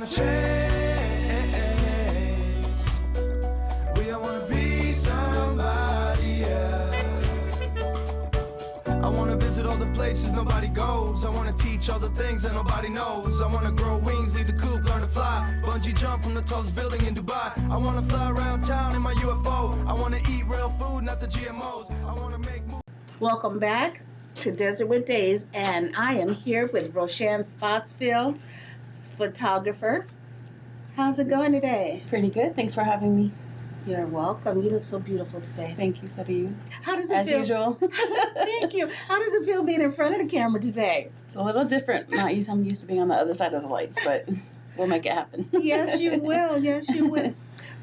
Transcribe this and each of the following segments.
change. We all wanna be somebody else. I wanna visit all the places nobody goes. I wanna teach all the things that nobody knows. I wanna grow wings, leave the coop, learn to fly. Bungee jump from the tallest building in Dubai. I wanna fly around town in my UFO. I wanna eat real food, not the GMOs. I wanna make moves. Welcome back to Desert with Days, and I am here with Roshan Spottsville, photographer. How's it going today? Pretty good. Thanks for having me. You're welcome. You look so beautiful today. Thank you. So do you. How does it As feel? usual. Thank you. How does it feel being in front of the camera today? It's a little different. I'm used to being on the other side of the lights, but we'll make it happen. Yes, you will. Yes, you will.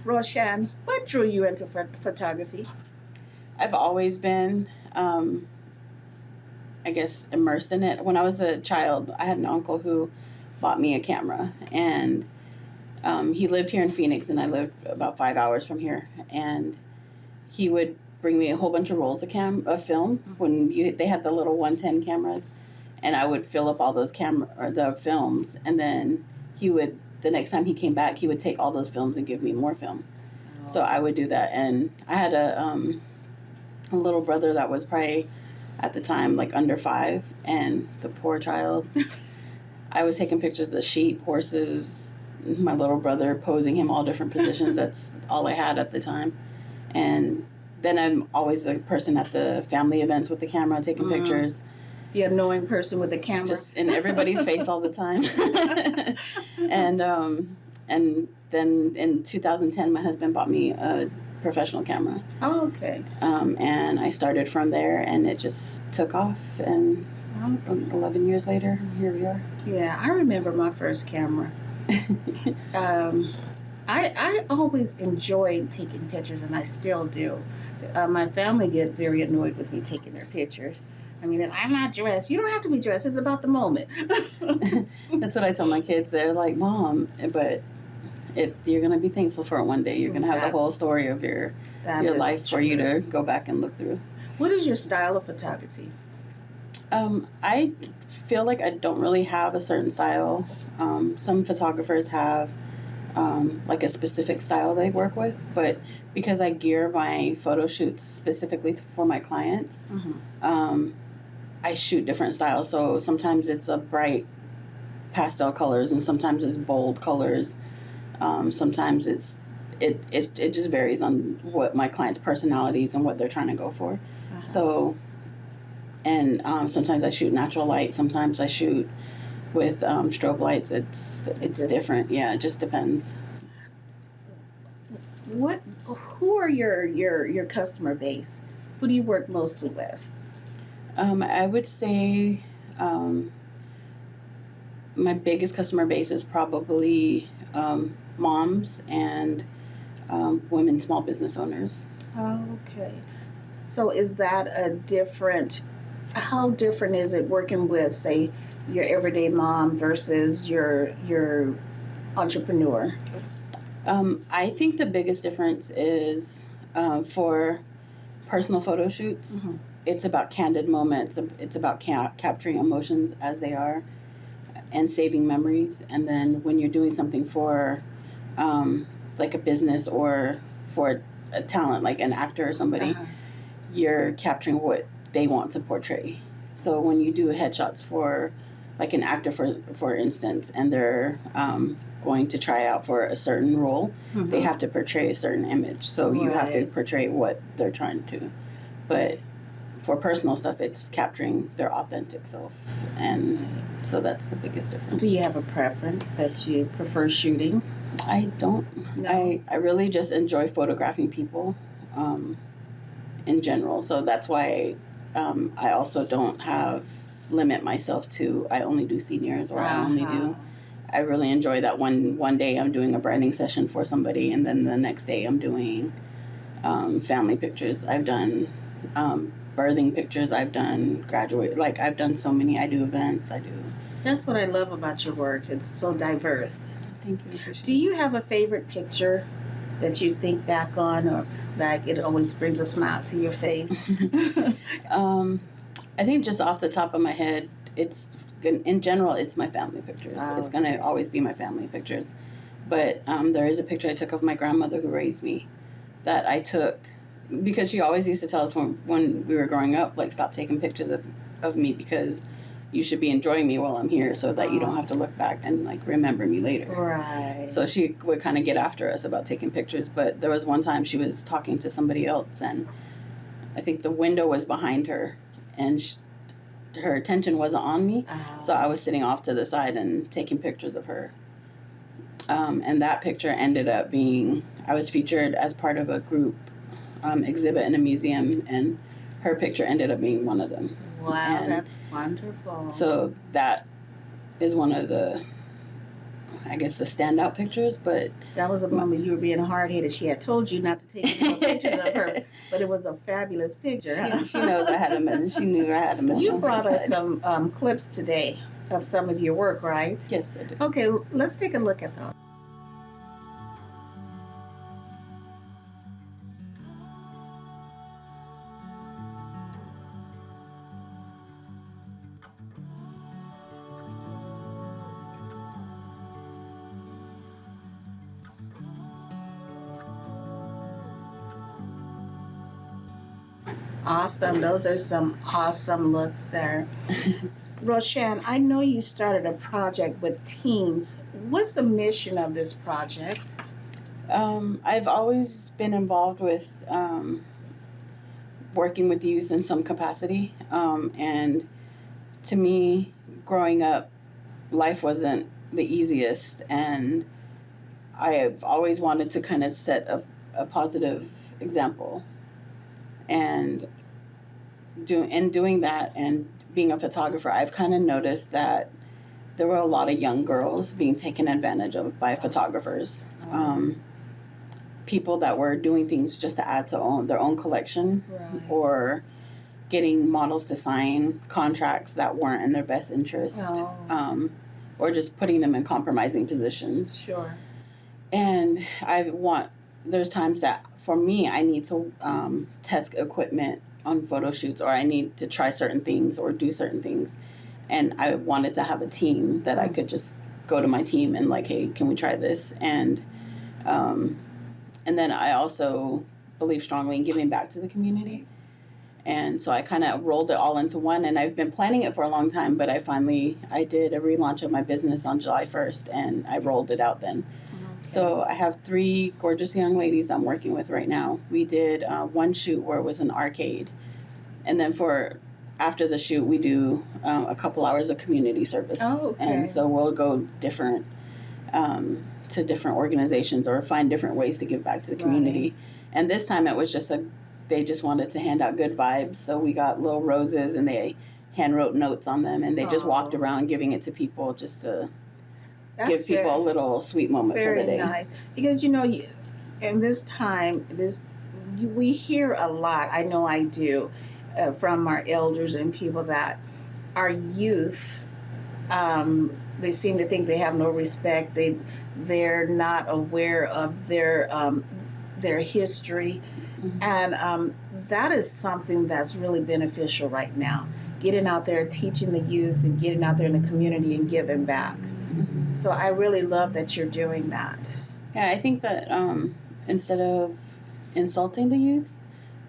Roshan, what drew you into photography? I've always been, I guess, immersed in it. When I was a child, I had an uncle who bought me a camera, and he lived here in Phoenix, and I lived about 5 hours from here. And he would bring me a whole bunch of rolls of film when they had the little 110 cameras, and I would fill up all those the films, and then the next time he came back, he would take all those films and give me more film. Oh. So I would do that, and I had a little brother that was probably at the time like under 5, and the poor child. I was taking pictures of sheep, horses, my little brother, posing him all different positions. That's all I had at the time. And then I'm always the person at the family events with the camera taking pictures. The annoying person with the camera. Just in everybody's face all the time. And then in 2010, my husband bought me a professional camera. Oh, okay. And I started from there, and it just took off. And 11 years later, here we are. Yeah, I remember my first camera. I always enjoyed taking pictures, and I still do. My family get very annoyed with me taking their pictures. I mean, I'm not dressed. You don't have to be dressed. It's about the moment. That's what I tell my kids. They're like, Mom, but you're going to be thankful for it one day. You're going to have the whole story of your life for you to go back and look through. What is your style of photography? I feel like I don't really have a certain style. Some photographers have like a specific style they work with, but because I gear my photo shoots specifically for my clients, I shoot different styles. So sometimes it's a bright pastel colors, and sometimes it's bold colors. Sometimes it just varies on what my clients' personalities and what they're trying to go for. So, and sometimes I shoot natural light. Sometimes I shoot with strobe lights. It's different. Yeah, it just depends. Who are your customer base? Who do you work mostly with? I would say my biggest customer base is probably moms and women small business owners. Okay. So is that how different is it working with, say, your everyday mom versus your entrepreneur? I think the biggest difference is for personal photo shoots, it's about candid moments. It's about capturing emotions as they are and saving memories. And then when you're doing something for like a business or for a talent, like an actor or somebody, you're capturing what they want to portray. So when you do headshots for like an actor, for instance, and they're going to try out for a certain role, they have to portray a certain image. So you have to portray what they're trying to. But for personal stuff, it's capturing their authentic self. And so that's the biggest difference. Do you have a preference that you prefer shooting? I don't. No. I really just enjoy photographing people in general. So that's why I also don't limit myself to I only do seniors or I only do. I really enjoy that one day I'm doing a branding session for somebody, and then the next day I'm doing family pictures. I've done birthing pictures. I've done I've done so many. I do events. That's what I love about your work. It's so diverse. Thank you. Do you have a favorite picture that you think back on, or like it always brings a smile to your face? I think just off the top of my head, it's in general, it's my family pictures. It's going to always be my family pictures. But there is a picture I took of my grandmother who raised me that I took because she always used to tell us when we were growing up, like, stop taking pictures of me because you should be enjoying me while I'm here so that you don't have to look back and, like, remember me later. Right. So she would kind of get after us about taking pictures. But there was one time she was talking to somebody else, and I think the window was behind her, and her attention wasn't on me. So I was sitting off to the side and taking pictures of her. And that picture ended up being, I was featured as part of a group exhibit in a museum, and her picture ended up being one of them. Wow, and that's wonderful. So that is one of the, I guess, the standout pictures. But that was a moment you were being hard-headed. She had told you not to take any more pictures of her, but it was a fabulous picture. She knows I had a mention. She knew I had a mention. You brought us some clips today of some of your work, right? Yes, I did. Okay, let's take a look at those. Awesome. Those are some awesome looks there. Roshan, I know you started a project with teens. What's the mission of this project? I've always been involved with working with youth in some capacity. And to me, growing up, life wasn't the easiest. And I have always wanted to kind of set a positive example. And doing that and being a photographer, I've kind of noticed that there were a lot of young girls being taken advantage of by photographers. People that were doing things just to add to their own collection, Right. or getting models to sign contracts that weren't in their best interest, or just putting them in compromising positions. Sure. And there's times that for me, I need to test equipment on photo shoots, or I need to try certain things or do certain things. And I wanted to have a team that I could just go to my team and, like, hey, can we try this? And then I also believe strongly in giving back to the community. And so I kind of rolled it all into one, and I've been planning it for a long time, but I did a relaunch of my business on July 1st, and I rolled it out then. So I have 3 gorgeous young ladies I'm working with right now. We did one shoot where it was an arcade. And then after the shoot, we do a couple hours of community service. Oh, okay. And so we'll go to different organizations or find different ways to give back to the community. Right. And this time it was just they just wanted to hand out good vibes. So we got little roses, and they hand wrote notes on them, and they just walked around giving it to people just to... give people a little sweet moment for the day. Very nice. Because, in this time, we hear a lot, I know I do, from our elders and people that our youth, they seem to think they have no respect. They're not aware of their history. Mm-hmm. And that is something that's really beneficial right now. Getting out there, teaching the youth, and getting out there in the community and giving back. Mm-hmm. So I really love that you're doing that. Yeah, I think that instead of insulting the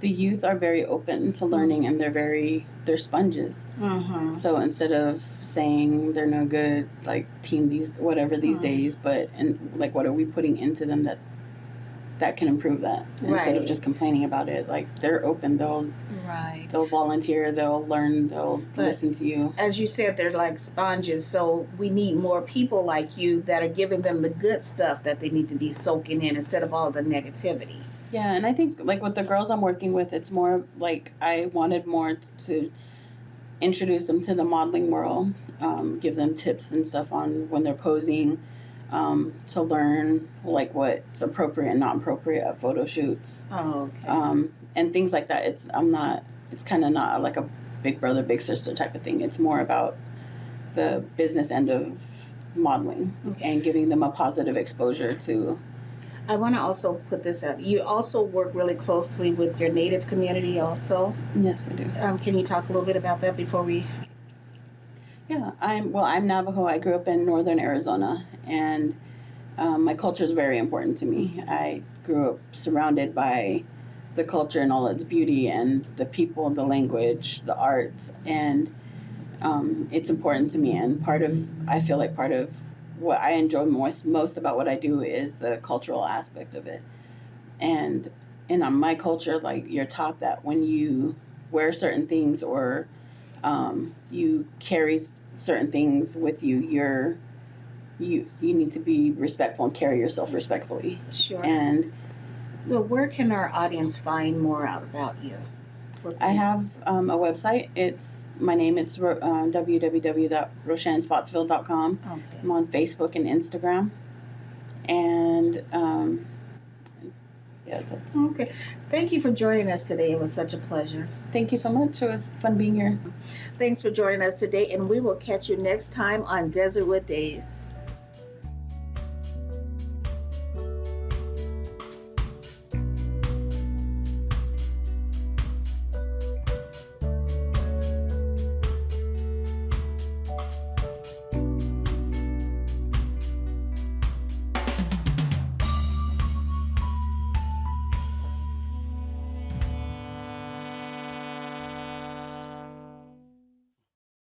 youth are very open to learning, and they're sponges. Mm-hmm. So instead of saying they're no good, like these days, but like, what are we putting into them that can improve that? Right. Instead of just complaining about it, like, they're open. They'll volunteer, they'll learn, they'll listen to you. As you said, they're like sponges, so we need more people like you that are giving them the good stuff that they need to be soaking in instead of all the negativity. Yeah, and I think, like, with the girls I'm working with, it's more like I wanted more to introduce them to the modeling world, give them tips and stuff on when they're posing, to learn, like, what's appropriate and not appropriate at photo shoots. Oh, okay. And things like that. It's kind of not like a big brother, big sister type of thing. It's more about the business end of modeling, and giving them a positive exposure to. I want to also put this out. You also work really closely with your Native community also? Yes, I do. Can you talk a little bit about that before we... Yeah, I'm Navajo. I grew up in northern Arizona, and my culture is very important to me. I grew up surrounded by the culture and all its beauty, and the people, the language, the arts, and it's important to me. And I feel like part of what I enjoy most about what I do is the cultural aspect of it. And in my culture, like, you're taught that when you wear certain things or you carry certain things with you, you need to be respectful and carry yourself respectfully. Sure. And So where can our audience find more out about you? I have a website. It's my name. It's www.roshanspottsville.com. Okay. I'm on Facebook and Instagram. And yeah, that's. Okay. Thank you for joining us today. It was such a pleasure. Thank you so much. It was fun being here. Thanks for joining us today, and we will catch you next time on Desertwood Days.